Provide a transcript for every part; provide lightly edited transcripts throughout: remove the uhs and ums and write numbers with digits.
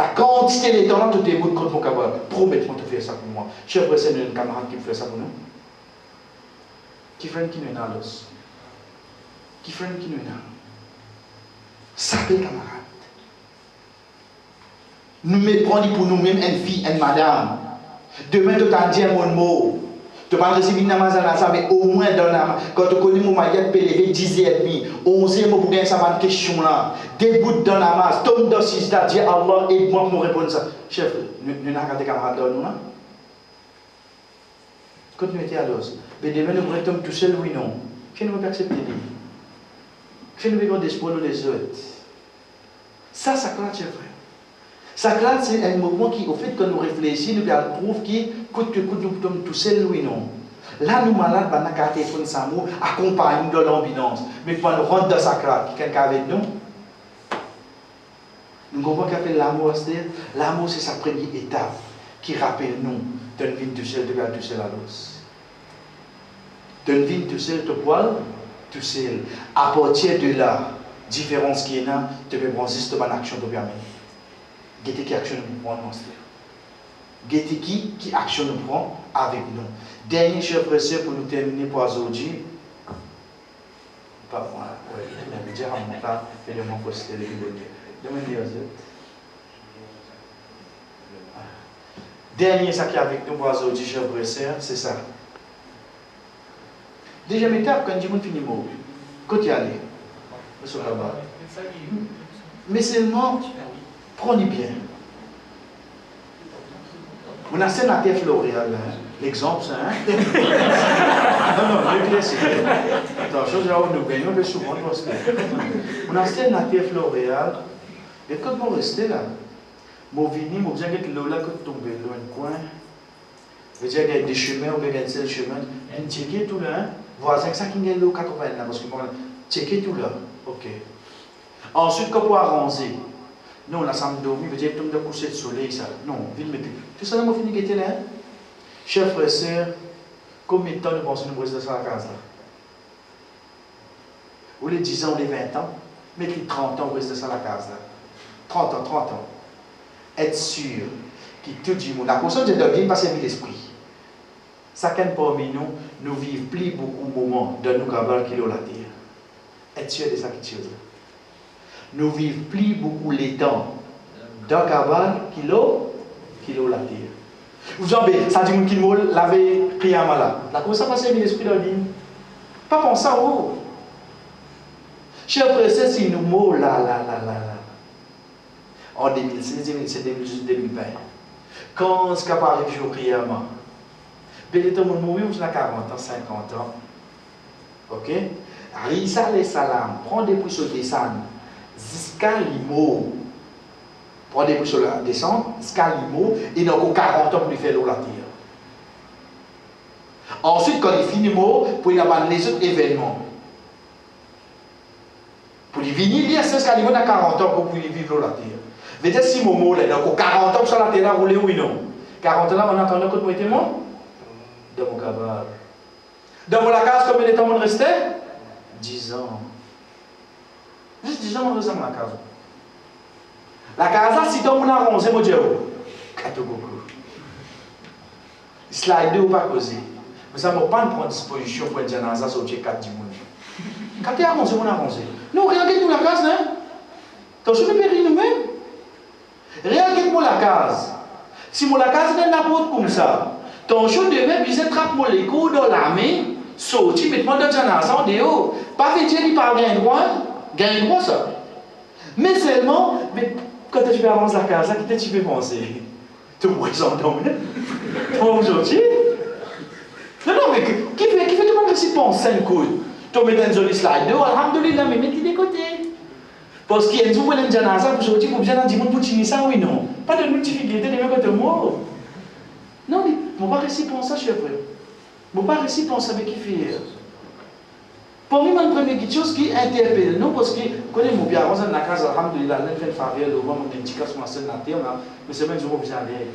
Sa quantité d'étendard, tout est bon contre mon capable. Promets-moi de faire ça pour moi. Chef, c'est une camarade qui fait ça pour nous. Qui fait qui nous est dans l'os. Qui fait qui nous est dans. Ça fait camarade. Nous mettons pour nous-mêmes une fille, une madame. Demain, tu as dit un mot. Tu vas recevoir une namazan, mais au moins dans la. Quand tu connais mon mariage, tu peux lever 10h30, 11h pour gagner ça, question là. Début dans la masse, tombe dans 6 là, dis Allah, aide-moi pour me répondre ça. Chef, nous n'avons pas de camarades là, nous là. Quand nous étions à l'os, mais demain, nous pourrions tomber tout seul, oui, non. Que nous ne pouvons pas accepter. Que nous avons des espoirs les autres. Ça claque, chef frère. Ça claque, c'est un mouvement qui, au fait, quand nous réfléchissons, nous trouvons qui, coûte que coûte, nous sommes tout seuls, oui, non. Là, nous malades, nous avons un téléphone sans mot, accompagne de l'ambulance. Mais quand nous rentrons dans sa claque, quelqu'un avec nous, nous comprenons qu'appelle l'amour, c'est-à-dire, l'amour, c'est sa première étape qui rappelle nous d'une vie tout seul, de faire tout seul à l'os. D'une vie tout seul, de poil, tout seul. À partir de là, différence qui est là, tu peux prendre justement l'action de permettre. Qu'est-ce qui action nous prend dans ce temps? Qu'est-ce qui action nous prend avec nous? Dernier chef frère pour nous terminer pour aujourd'hui. Pas moi, oui, je vais dire à mon père, et de mon poster les bonheurs. Demandez aux autres. Dernier ça qui est avec nous pour aujourd'hui, chef frère, c'est ça. Deuxième étape, quand je finis mot, quand il y a allé, là-bas. Mais seulement, prenez bien. On a sénateur Floréal, l'exemple, ça, hein? Non, le classique. Attention, nous gagnons le souvent, on a sénateur Floréal, et quand on restait là, mon vini, mon bien que l'eau là, quand tombé dans un coin, je veux dire, il y a des chemins, ou il y a des chemins, on checker tout là, voisin, ça qui est l'eau 80 là, parce que moi, checker tout là, ok. Ensuite, quand on a arrangé, nous, on a samedi dormi, veut dire, tombe de coucher de soleil, ça. Non, ville mais plus. Tout ça, on fini qui était là. Chers frères et sœurs, combien de temps nous pensons nous rester dans la case là? Ou les 10 ans, ou les 20 ans, mais les 30 ans, on reste dans la case là. 30 ans. Être sûr que tout le monde, la conscience de Dieu, pas servir l'esprit. Chacun parmi nous, nous vivons plus beaucoup de moments dans nos cabales qui l'ont la terre. Être sûr de ça qui chose. Nous vivons plus beaucoup les temps dans cabal qui l'ont la terre. Vous savez, ça dit qu'il m'a lavé pris à malade. La comment ça passe l'esprit de Dieu? Pas penser à vous. Chers frères, si nous mots là. En 2016, 2017, 2018, 2020. Quand ce qui arrive, je prie à moi. Bel étant mon mourir, on a 40 ans, 50 ans. Ok? Risa les salam, prends des pouces au descendre. Jusqu'à l'IMO. Prends des pouces au descendre, jusqu'à l'IMO, et donc 40 ans pour lui faire l'eau la terre. Ensuite, quand il finit l'IMO, pour y avoir les autres événements. Pour lui venir, il y a jusqu'à l'IMO, il a 40 ans pour lui vivre l'eau la terre. Veut dire si mon mot là, donc 40 ans sur la terre, rouler oui non. 40 ans là, on attendait que moi était moi dans mon cabal. Dans la case, combien de temps on restait? 10 ans. Juste 10 ans, on restait dans la case. La case là, si on a arrangé, mon Dieu, slide ou pas causé. Mais ça ne va pas prendre disposition pour dire dans ça, sur le 4 du monde. Quand tu as arrangé, on a arrangé. Nous, regardez-nous la case, hein? Quand je me péris nous-mêmes. Regardez-moi la case. Si mon la case est n'importe comme ça, ton chou demain, puis attrape-moi les coups dans la main, sorti, mets-moi dans un en dehors. Pas fait dire qu'il parle gain droit ça. Mais seulement, mais quand tu vas avancer la case, là, qu'est-ce que tu peux penser? Tu me présentes toi aujourd'hui? Non, mais qui fait tout le monde qui pense 5 coups? Tu mets dans un joli slide, alhamdoulilah, mais mets-le de côté. Parce qu'il y a une fois que janaza aujourd'hui, vous bien dire pour finir ça, oui, non. Pas de multiplier, de même que de moi. Non, mais je ne vais pas réussir pour ça, chef. Je ne vais pas réussir pour ça avec qui faire. Pour moi, la première chose qui interpelle nous, parce que, connaissez mon bien, on a la case, alhamdoulilah, on a fait une faveur, on a une indication sur la terre, mais c'est même un jour où vous allez.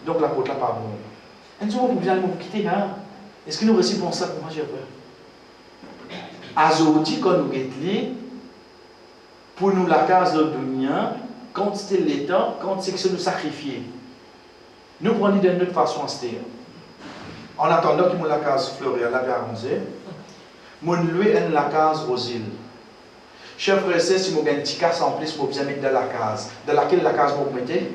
Donc la côte là, pas bon. Un jour où vous allez me quitter, hein? Est-ce que nous réussissons pour ça pour moi, chef? Aujourd'hui, quand nous guettons, pour nous, la case de Dunia, quand c'était le temps, quand c'est que c'est nous sacrifier. Nous prenons de notre façon à se dire. En attendant que la case fleurir, la arrosée, mon loué en la case aux îles. Chef frère, si je gagne un petit casse en plus, je vais mettre dans la case. Dans laquelle la case vous mettez?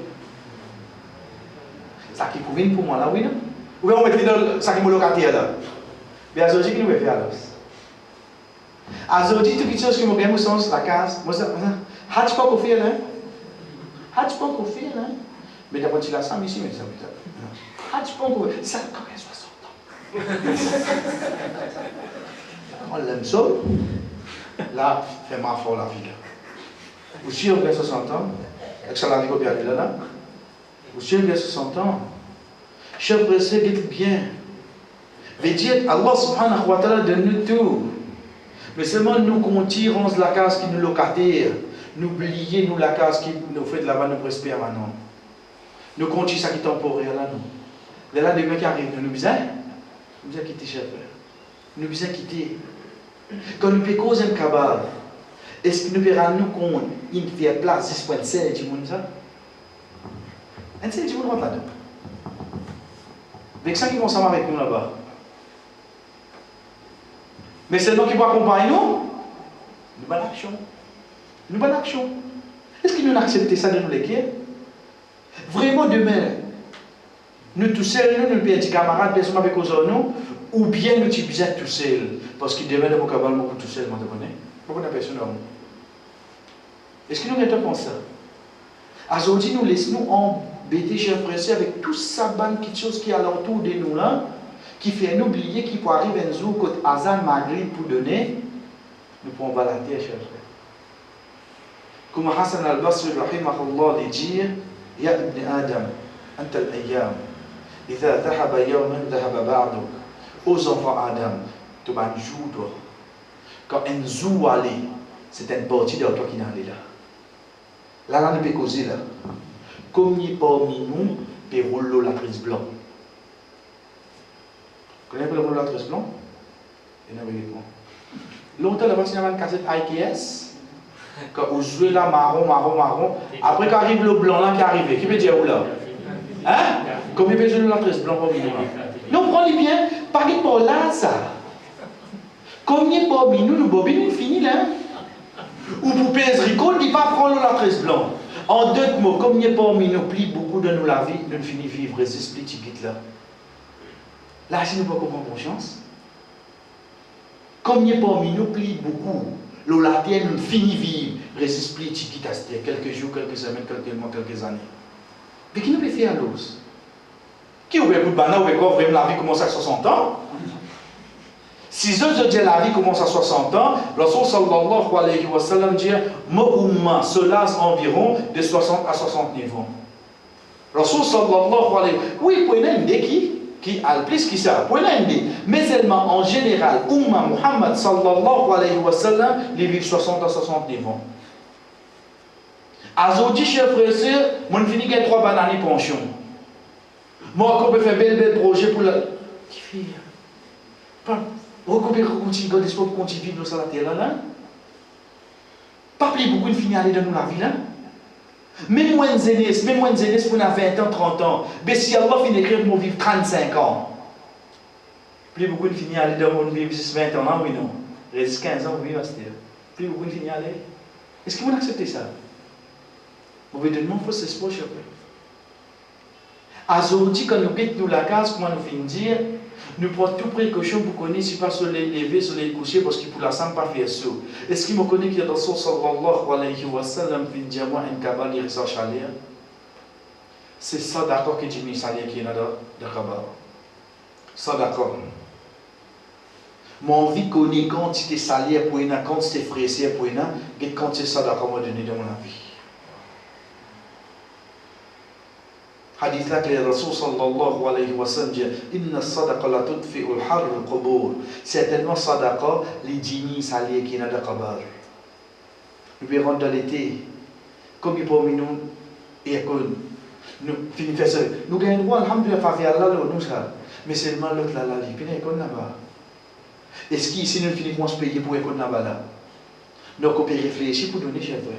Ça qui convient pour moi là, oui, non? Ou bien on met dans ça qui est locataire là. Bien, aujourd'hui, qu'est-ce que nous faire alors? Aujourd'hui, toutes les choses qui me gagnent au sens la case, moi, ça, pas qu'on fait là. Pas qu'on fait là. Mais d'abord, tu l'as ça ici, mais ça putain. Pas qu'on fait. Ça, quand elle a 60 ans. On l'aime ça. Là, fait ma foi la vie. Aussi, on a 60 ans. Avec ça, la vie qu'on vient de là. Aussi, on a 60 ans. Chef pressé, dites bien. Mais dire, Allah subhanahu wa ta'ala donne-nous tout. Mais seulement nous continuons la case qui nous locataire. N'oubliez nous la case qui nous fait de là-bas, nous prospère maintenant. Nous continuons ça qui est temporaire là, nous. Là, demain qui arrive, nous besoin quitter, chef. Nous besoin quitter. Quand nous payons cause un cabal, est-ce que nous verrons nous compte, il fait place 10.7 du monde ça? Un seul du monde rentre là-dedans. Avec ça qui vont ensemble avec nous là-bas. Mais c'est nous qui vont accompagner nous. Nous bonne action. Nous bonne action. Est-ce que nous acceptons ça de nous l'écrire? Vraiment demain, nous tous seuls, nous payons des camarades, personne avec nous, ou bien nous sommes bien tout seuls. Parce qu'il devait nous cabal beaucoup tout seul, vous connaissez? Beaucoup de personnes. Est-ce que nous mettons ça? Aujourd'hui, nous laissons embêter, chers frères, avec tout ça, petites choses qui est alentour de nous là, qui fait nous oublier qu'il peut arriver un jour que Azan Maghrib pour donner, nous pouvons balader, chers frères. Comme Hassan al-Basri, rahimahullah, dit, Ya ibn Adam, anta al-ayyam, idha dhahaba yawman, dhahaba ba'duk. Aux enfants Adam, tu vas un jour, toi. Quand un jour allait, c'est une partie de toi qui n'allait là. Là, là, nous peut causer là. Comme il parmi nous, peut rouler la tresse blanc. Vous connaissez le rouler la tresse blanc? Il n'y a pas de longtemps, là-bas, il y avait une cassette IKS. Quand vous jouez là, marron. Après, quand arrive le blanc là qui arrive, qui peut dire où là? Hein? Comme il peut jouer la tresse blanc parmi nous là. Nous prenons bien, pas que pour là, ça. Combien parmi nous, nous bobines, fini là? Ou pour pèse ricole, il va prendre la tresse blanc. En deux mots, combien parmi nous plie beaucoup de nous la vie, nous finissons vivre, et c'est split ticket là. Là, si nous pas comprendre conscience. Combien parmi nous plie beaucoup, la terre nous finit vivre, et c'est split ticket à quelques jours, quelques semaines, quelques mois, quelques années. Mais qui nous peut faire à l'os? Qui ouvre le banane, ouvre quoi, vraiment la vie commence à 60 ans? Si je dis la vie commence à 60 ans, le Rasul sallallahu alayhi wa sallam dit Mo'umma se lasse environ de 60 à 60 niveaux. Le Rasul sallallahu alayhi wa sallam, oui, pour une idée qui a le plus qui ça, pour une idée, mais seulement en général, Umma Muhammad sallallahu alayhi wa sallam, les vivent 60 à 60 niveaux. Aujourd'hui, chers frères et sœurs, on finit qu'il y a 3 bananes pension. Moi, on peut faire bel projet pour la. Qui fait? Vous comprenez qu'on continue de vivre sur la terre là? Pas plus beaucoup de finir aller dans la vie là? Même moins de jeunesse, pour 20 ans, 30 ans. Mais si Allah finit d'écrire pour vivre 35 ans, plus beaucoup de finir aller dans le monde vivre juste 20 ans, oui non? Reste 15 ans, oui, à cette terre. Plus beaucoup de finir aller. Est-ce que vous acceptez ça? Vous pouvez donner un faux espoir, cher frère. Aujourd'hui, quand nous quittons la case, comment nous finissons dire? Nous prenons toute précaution pour connaître si pas sur les lever, sur les coucher, parce qu'il pour la sang pas faire ça. Est-ce qu'il me connaît qu'il y a dans son sallallahu alayhi wa sallam, puis dire moi un cabal, il reste chalet? C'est ça d'accord que Jimmy Salé qui est là de cabal. Ça d'accord. Mon vie connaît quantité salaire pour une, quantité fraisière pour une, et quantité ça d'accord m'a donné dans mon vie. Hadith là que le Rasul sallallahu alayhi wa sallam dit Inna sadaqa la tudfi'u al-har al-qubur. Certainement sadaqa les djinnis salés qui n'a d'akabar. Nous verrons dans l'été comme il parmi nous et nous finissons faire ça. Nous gagnons droit alhamdulillah faire Allah nous ça. Mais seulement l'autre là la vie puis qu'on là-bas. Est-ce qu'ici nous finissons se payer pour qu'on là-bas là? Nous on peut réfléchir pour donner chef frère.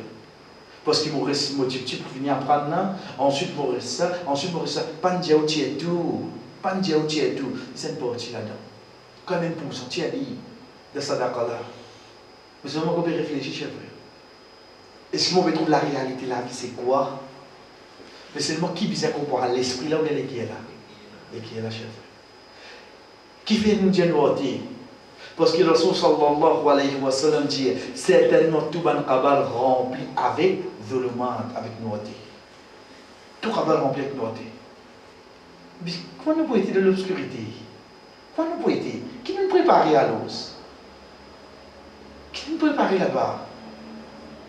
Parce qu'il me reste motif pour finir à prendre là. Ensuite, il me reste ça. Ensuite, il me reste ça. Pas de diaouti et tout. Pas de diaouti et tout. C'est une partie là-dedans. Quand même pour sortir de sadaqa là. Mais c'est vraiment qu'on peut réfléchir, chef. Est-ce qu'on peut trouver la réalité de la vie, c'est quoi? Mais seulement qui vise à comprendre l'esprit là ou bien qui est là? Et qui est là, chef? Qui fait nous dire nous? Parce que le Rasul sallallahu alayhi wa sallam dit certainement tout ban qabal rempli avec zulumat, avec noité. Tout qabal rempli avec noité. Mais comment nous pouvons être de l'obscurité? Comment nous pouvons être? Qui nous prépare à l'os? Qui nous prépare là-bas?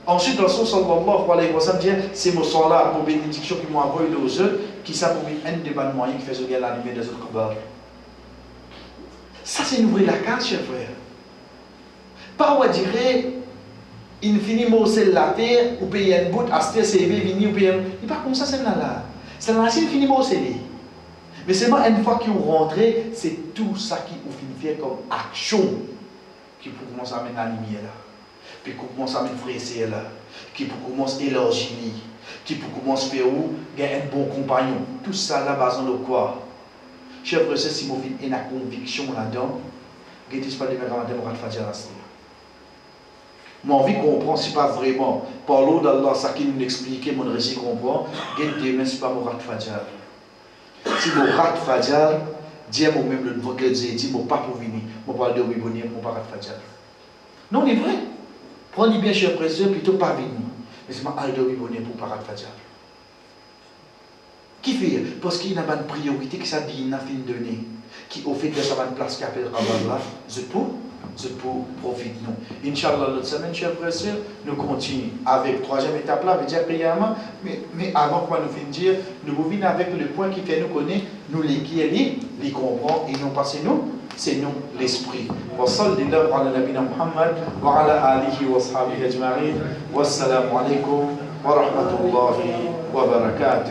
Ensuite, le Rasul sallallahu alayhi wa sallam dit c'est mon sang là, pour bénédiction qui m'ont envoyé aux autres, qui ça pour un des bons moyens qui fait ce gars l'animé des autres qabal. Ça, c'est une vraie la case, chers frères. Pas on dirait, il finit morcer la terre, ou payer un bout, acheter CV, venir, ou payer un. Il n'est pas comme ça, c'est là. C'est là, il finit morcer. Mais seulement une fois qu'ils ont rentré, c'est tout ça qui ont fini faire comme action qui pour commencer à mettre la lumière là. Puis pour commencer à mettre frère là. Qui pour commencer à élargir. Qui pour commencer à faire où gagner un bon compagnon. Tout ça là, basé sur quoi? Chers frères, si vous avez une conviction là-dedans, je ne dis pas de me rendre à faire la mon envie comprend, si pas vraiment par l'eau d'Allah, ça qui nous explique, mon récit comprend, je ne dis pas mon rat fadjar. Si mon rat fadjar, dis moi même le vote le dit, mon pas pour venir, mon pas de venir, mon pas rat fadjar. Non, c'est vrai. Prenez bien, chers frères, plutôt pas venir. Mais c'est moi, de venir pour pas rat fadjar. Qui fait? Parce qu'il y a une priorité qui s'est dit, il a fin de donner, qui au fait de sa place qui appelle Allah, je peux profiter nous. Inch'Allah, l'autre semaine, chers frères et sœurs, nous continuons avec la troisième étape là, veut dire prièrement, mais avant que nous finir, nous revenons avec le point qui fait nous connaître, nous les qui est les comprend et non pas c'est nous l'esprit. Wa sallallahu ala nabina Muhammad wa ala alihi wa sahbihi ajma'in. Wassalamu alaikum wa rahmatullahi wa barakatuh.